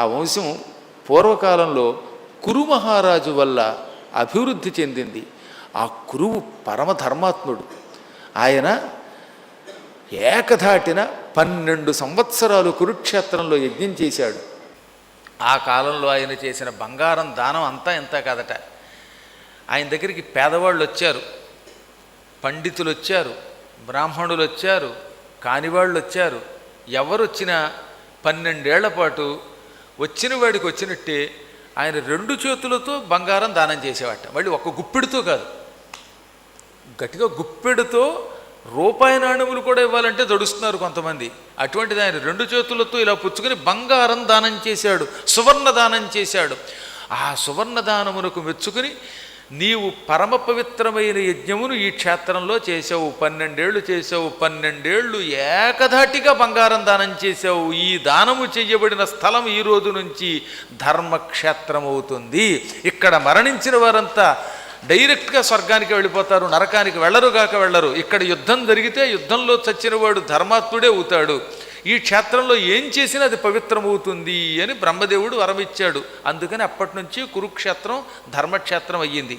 ఆ వంశం పూర్వకాలంలో కురు మహారాజు వల్ల అభివృద్ధి చెందింది. ఆ కురువు పరమధర్మాత్ముడు. ఆయన ఏకధాటిన 12 సంవత్సరాలు కురుక్షేత్రంలో యజ్ఞం చేశాడు. ఆ కాలంలో ఆయన చేసిన బంగారం దానం అంతా ఇంత కాదట. ఆయన దగ్గరికి పేదవాళ్ళు వచ్చారు, పండితులు వచ్చారు, బ్రాహ్మణులు వచ్చారు, కానివాళ్ళు వచ్చారు. ఎవరు వచ్చినా 12 ఏళ్ల పాటు వచ్చిన వాడికి వచ్చినట్టే ఆయన 2 చేతులతో బంగారం దానం చేసేవాట. మళ్ళీ ఒక్క గుప్పెడుతో కాదు, గట్టిగా గుప్పెడుతో రూపాయి నాణ్యములు కూడా ఇవ్వాలంటే దడుస్తున్నారు కొంతమంది. అటువంటిది ఆయన 2 చేతులతో ఇలా పుచ్చుకొని బంగారం దానం చేశాడు, సువర్ణ దానం చేశాడు. ఆ సువర్ణ దానమునకు మెచ్చుకుని, నీవు పరమ పవిత్రమైన యజ్ఞమును ఈ క్షేత్రంలో చేసావు, 12 ఏళ్ళు చేసావు, 12 ఏళ్ళు ఏకధాటిగా బంగారం దానం చేసావు. ఈ దానము చెయ్యబడిన స్థలం ఈ రోజు నుంచి ధర్మక్షేత్రం అవుతుంది. ఇక్కడ మరణించిన వారంతా డైరెక్ట్గా స్వర్గానికి వెళ్ళిపోతారు, నరకానికి వెళ్ళరు. ఇక్కడ యుద్ధం జరిగితే యుద్ధంలో చచ్చిన వాడు ధర్మాత్ముడే అవుతాడు. ఈ క్షేత్రంలో ఏం చేసినా అది పవిత్రమవుతుంది అని బ్రహ్మదేవుడు వరమిచ్చాడు. అందుకని అప్పటి నుంచి కురుక్షేత్రం ధర్మక్షేత్రం అయ్యింది.